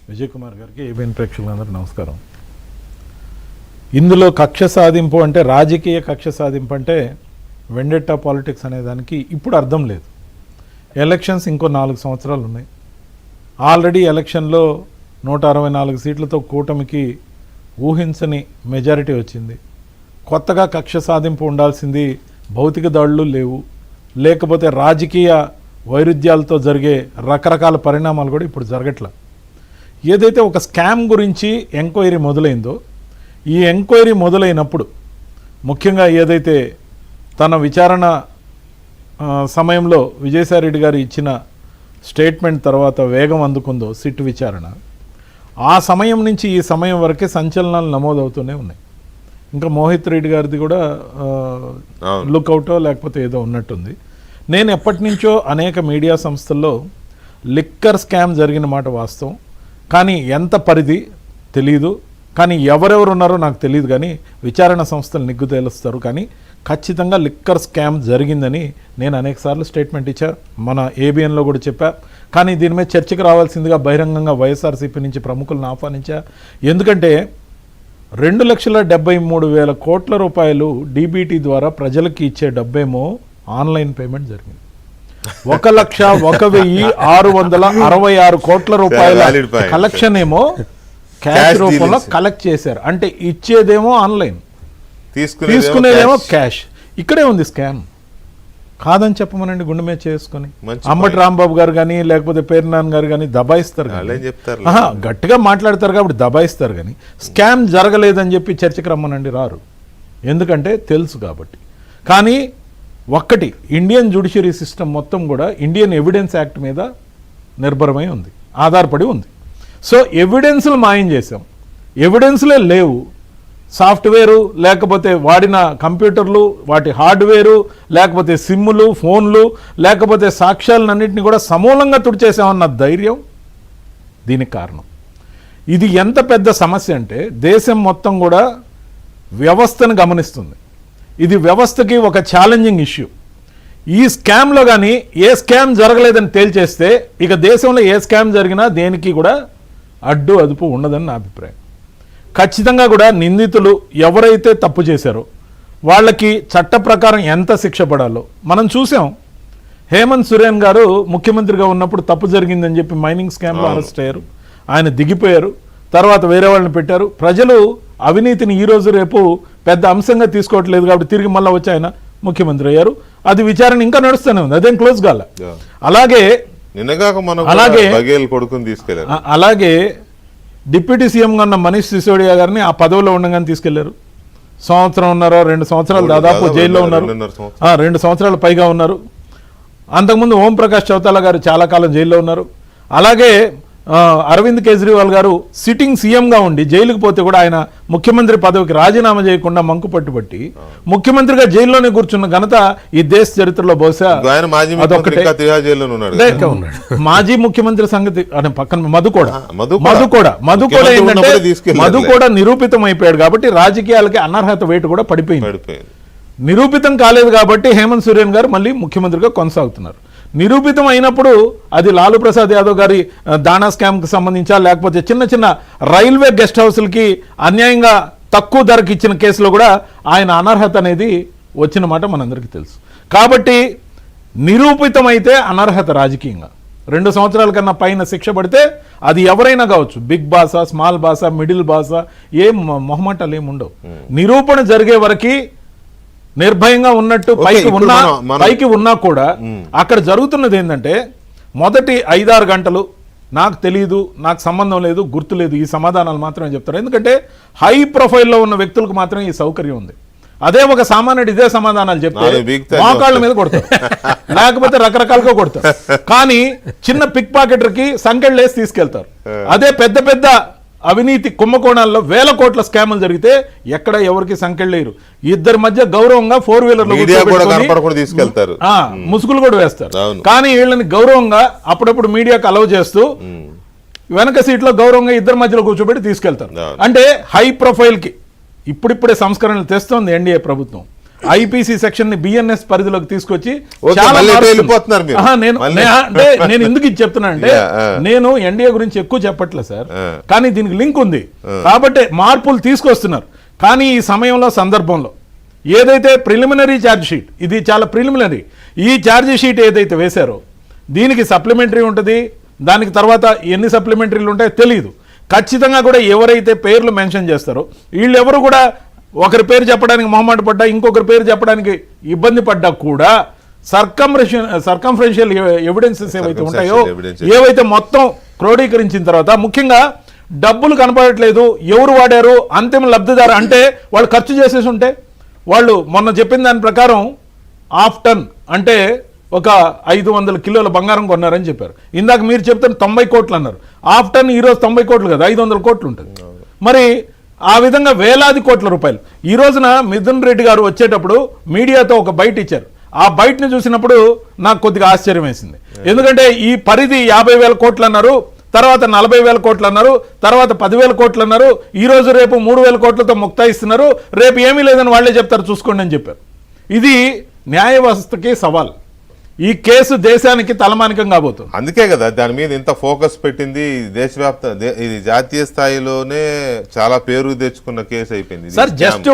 విజయ్ కుమార్ గారికి ఏబిఎన్ ప్రేక్షకులందరూ నమస్కారం. ఇందులో కక్ష సాధింపు అంటే రాజకీయ కక్ష సాధింపు అంటే వెండెట్టా పాలిటిక్స్ అనేదానికి ఇప్పుడు అర్థం లేదు. ఎలక్షన్స్ ఇంకో 4 సంవత్సరాలు ఉన్నాయి. ఆల్రెడీ ఎలక్షన్లో 164 సీట్లతో కూటమికి ఊహించని మెజారిటీ వచ్చింది. కొత్తగా కక్ష సాధింపు ఉండాల్సింది భౌతిక దాడులు లేవు, లేకపోతే రాజకీయ వైరుధ్యాలతో జరిగే రకరకాల పరిణామాలు కూడా ఇప్పుడు జరగట్ల. ఏదైతే ఒక స్కామ్ గురించి ఎంక్వైరీ మొదలైందో, ఈ ఎంక్వైరీ మొదలైనప్పుడు ముఖ్యంగా ఏదైతే తన విచారణ సమయంలో విజయసాయిరెడ్డి గారు ఇచ్చిన స్టేట్మెంట్ తర్వాత వేగం అందుకుందో సిట్ విచారణ, ఆ సమయం నుంచి ఈ సమయం వరకే సంచలనాలు నమోదవుతూనే ఉన్నాయి. ఇంకా మోహిత్ రెడ్డి గారిది కూడా లుక్అవుటో లేకపోతే ఏదో ఉన్నట్టుంది. నేను ఎప్పటి నుంచో అనేక మీడియా సంస్థల్లో లిక్కర్ స్కామ్ జరిగిన మాట వాస్తవం, కానీ ఎంత పరిధి తెలీదు, కానీ ఎవరెవరు ఉన్నారో నాకు తెలియదు, కానీ విచారణ సంస్థలు నిగ్గు తేలుస్తారు. కానీ ఖచ్చితంగా లిక్కర్ స్కామ్ జరిగిందని నేను అనేకసార్లు స్టేట్మెంట్ ఇచ్చా, మన ఏబిఎన్లో కూడా చెప్పా. కానీ దీని మీద చర్చకు రావాల్సిందిగా బహిరంగంగా వైఎస్ఆర్సీపీ నుంచి ప్రముఖులను ఆహ్వానించా. ఎందుకంటే 2,73,000 కోట్ల రూపాయలు డీబీటీ ద్వారా ప్రజలకి ఇచ్చే డబ్బేమో ఆన్లైన్ పేమెంట్ జరిగింది. 1,01,666 కోట్ల రూపాయల కలెక్షన్ ఏమో క్యాష్ రూపంలో కలెక్ట్ చేశారు. అంటే ఇచ్చేదేమో ఆన్లైన్, తీసుకునేదేమో క్యాష్. ఇక్కడే ఉంది స్కామ్. కాదని చెప్పమనండి, గుండె మీద చేసుకుని అంబటి రాంబాబు గారు కానీ లేకపోతే పేర్నాన్ గారు కానీ దబాయిస్తారు, గట్టిగా మాట్లాడతారు కాబట్టి దబాయిస్తారు. కానీ స్కామ్ జరగలేదని చెప్పి చర్చకు రమ్మనండి, రారు. ఎందుకంటే తెలుసు కాబట్టి. కానీ ఒక్కటి, ఇండియన్ జ్యుడిషియరీ సిస్టమ్ మొత్తం కూడా ఇండియన్ ఎవిడెన్స్ యాక్ట్ మీద నిర్భరమై ఉంది, ఆధారపడి ఉంది. సో ఎవిడెన్స్లు మాయం చేసాం, ఎవిడెన్స్లే లేవు. సాఫ్ట్వేరు, లేకపోతే వాడిన కంప్యూటర్లు, వాటి హార్డ్వేరు, లేకపోతే సిమ్ములు, ఫోన్లు, లేకపోతే సాక్ష్యాలన్నింటినీ కూడా సమూలంగా తుడిచేసామన్న ధైర్యం దీనికి కారణం. ఇది ఎంత పెద్ద సమస్య అంటే దేశం మొత్తం కూడా వ్యవస్థను గమనిస్తుంది. ఇది వ్యవస్థకి ఒక ఛాలెంజింగ్ ఇష్యూ. ఈ స్కామ్లో కానీ ఏ స్కామ్ జరగలేదని తేల్చేస్తే ఇక దేశంలో ఏ స్కామ్ జరిగినా దేనికి కూడా అడ్డు అదుపు ఉండదని నా అభిప్రాయం. ఖచ్చితంగా కూడా నిందితులు ఎవరైతే తప్పు చేశారో వాళ్ళకి చట్ట ప్రకారం ఎంత శిక్ష పడాలో మనం చూసాం. హేమంత్ సోరెన్ గారు ముఖ్యమంత్రిగా ఉన్నప్పుడు తప్పు జరిగిందని చెప్పి మైనింగ్ స్కామ్లో అరెస్ట్ అయ్యారు, ఆయన దిగిపోయారు, తర్వాత వేరే వాళ్ళని పెట్టారు. ప్రజలు అవినీతిని ఈరోజు రేపు పెద్ద అంశంగా తీసుకోవట్లేదు కాబట్టి తిరిగి మళ్ళీ వచ్చి ఆయన ముఖ్యమంత్రి అయ్యారు. అది విచారణ ఇంకా నడుస్తూనే ఉంది, అదేం క్లోజ్ కాల. అలాగే డిప్యూటీ సీఎంగా ఉన్న మనీష్ సిసోడియా గారిని ఆ పదవిలో ఉండగానే తీసుకెళ్లారు. 1 సంవత్సరం 2 సంవత్సరాలు దాదాపు జైల్లో ఉన్నారు, 2 సంవత్సరాలు పైగా ఉన్నారు. అంతకుముందు ఓంప్రకాష్ చౌతాలా గారు చాలా కాలం జైల్లో ఉన్నారు. అలాగే అరవింద్ కేజ్రీవాల్ గారు సిట్టింగ్ సీఎంగా ఉండి జైలుకు పోతే కూడా ఆయన ముఖ్యమంత్రి పదవికి రాజీనామా చేయకుండా మంకు పట్టుబట్టి ముఖ్యమంత్రిగా జైల్లోనే కూర్చున్న ఘనత ఈ దేశ చరిత్రలో బహుశా అదొక్కటే. మాజీ ముఖ్యమంత్రి సంగతి పక్కన మధు కూడా నిరూపితం అయిపోయాడు కాబట్టి రాజకీయాలకి అనర్హత వేటు కూడా పడిపోయింది. నిరూపితం కాలేదు కాబట్టి హేమంత్ సోరెన్ గారు మళ్ళీ ముఖ్యమంత్రిగా కొనసాగుతున్నారు. నిరూపితం అయినప్పుడు అది లాలూ ప్రసాద్ యాదవ్ గారి దాణా స్కామ్కి సంబంధించా, లేకపోతే చిన్న చిన్న రైల్వే గెస్ట్ హౌస్లకి అన్యాయంగా తక్కువ ధరకు ఇచ్చిన కేసులో కూడా ఆయన అనర్హత అనేది వచ్చిన మాట మనందరికీ తెలుసు. కాబట్టి నిరూపితం అయితే అనర్హత రాజకీయంగా 2 సంవత్సరాల కన్నా పైన శిక్ష పడితే అది ఎవరైనా కావచ్చు, బిగ్ బాసా, స్మాల్ బాసా, మిడిల్ బాసా, ఏం మొహమాటాలు ఏమి ఉండవు. నిరూపణ జరిగే వరకు నిర్భయంగా ఉన్నట్టు పైకి ఉన్నా కూడా అక్కడ జరుగుతున్నది ఏంటంటే మొదటి 5-6 గంటలు నాకు తెలియదు, నాకు సంబంధం లేదు, గుర్తు లేదు, ఈ సమాధానాలు మాత్రమే చెప్తారు. ఎందుకంటే హై ప్రొఫైల్లో ఉన్న వ్యక్తులకు మాత్రమే ఈ సౌకర్యం ఉంది. అదే ఒక సామాన్యుడు ఇదే సమాధానాలు చెప్తే మోకాళ్ళ మీద కొడతారు, లేకపోతే రకరకాలుగా కొడతారు. కానీ చిన్న పిక్ పాకెటర్కి సంకెళ్ళు వేసి తీసుకెళ్తారు. అదే పెద్ద పెద్ద అవినీతి కుంభకోణాల్లో 1000 కోట్ల స్కాములు జరిగితే ఎక్కడ ఎవరికి సంకెళ్ళేరు. ఇద్దరి మధ్య గౌరవంగా 4-వీలర్లు ముసుగులు కూడా వేస్తారు. కానీ వీళ్ళని గౌరవంగా అప్పుడప్పుడు మీడియాకు అలౌ చేస్తూ వెనక సీట్లో గౌరవంగా ఇద్దరి మధ్యలో కూర్చోబెట్టి తీసుకెళ్తారు. అంటే హై ప్రొఫైల్ కి ఇప్పుడిప్పుడే సంస్కరణలు తెస్తోంది ఎన్డీఏ ప్రభుత్వం. ఐపీసీ సెక్షన్ ని బిఎన్ఎస్ పరిధిలోకి తీసుకొచ్చి ఓకే, చాలా మళ్ళీ మార్పులు- వెళ్ళిపోతున్నారు మీరు. ఆహా, నేను మళ్ళీ- అంటే నేను ఎందుకు ఇది చెప్తున్నా అంటే Yeah, నేను ఎన్డీఏ గురించి ఎక్కువ చెప్పట్లేదు సార్, Yeah. కానీ దీనికి లింక్ ఉంది కాబట్టి మార్పులు తీసుకొస్తున్నారు. కానీ ఈ సమయంలో సందర్భంలో ఏదైతే ప్రిలిమినరీ ఛార్జ్ షీట్, ఇది చాలా ప్రిలిమినరీ, ఈ ఛార్జ్ షీట్ ఏదైతే వేశారో దీనికి సప్లిమెంటరీ ఉంటుంది, దానికి తర్వాత ఎన్ని సప్లిమెంటరీలు ఉంటాయో తెలియదు. ఖచ్చితంగా కూడా ఎవరైతే పేర్లు మెన్షన్ చేస్తారో వీళ్ళెవరు కూడా ఒకరి పేరు చెప్పడానికి మొహమాట పడ్డా, ఇంకొకరి పేరు చెప్పడానికి ఇబ్బంది పడ్డా కూడా సర్కంఫరెన్షియల్ ఎవిడెన్సెస్ ఏవైతే ఉంటాయో, ఏవైతే మొత్తం క్రోడీకరించిన తర్వాత ముఖ్యంగా డబ్బులు కనపడట్లేదు, ఎవరు వాడారు, అంతిమ లబ్ధిదారు అంటే వాళ్ళు ఖర్చు చేసేసి ఉంటే, వాళ్ళు మొన్న చెప్పిన దాని ప్రకారం హాఫ్ టన్ అంటే ఒక 500 కిలోల బంగారం కొన్నారని చెప్పారు. ఇందాక మీరు చెప్తున్న 90 కోట్లు అన్నారు. హాఫ్ టన్ ఈరోజు 90 కోట్లు కదా, 500 కోట్లు ఉంటుంది. మరి ఆ విధంగా వేలాది కోట్ల రూపాయలు. ఈ రోజున మిథున్ రెడ్డి గారు వచ్చేటప్పుడు మీడియాతో ఒక బయట ఇచ్చారు. ఆ బయటని చూసినప్పుడు నాకు కొద్దిగా ఆశ్చర్యం వేసింది. ఎందుకంటే ఈ పరిధి 50,000 కోట్లు అన్నారు, తర్వాత 40,000 కోట్లు అన్నారు, తర్వాత 10,000 కోట్లు అన్నారు, ఈ రోజు రేపు 3,000 కోట్లతో ముక్తాయిస్తున్నారు, రేపు ఏమీ లేదని వాళ్ళే చెప్తారు చూసుకోండి అని చెప్పారు. ఇది న్యాయ వ్యవస్థకి సవాల్. ఈ కేసు దేశానికి తలమానికం కాబోతుంది. అందుకే కదా దాని మీద ఇంత ఫోకస్ పెట్టింది. దేశవ్యాప్త ఇది జాతీయ స్థాయిలోనే చాలా పేరు తెచ్చుకున్న కేసు అయిపోయింది సార్. జస్ట్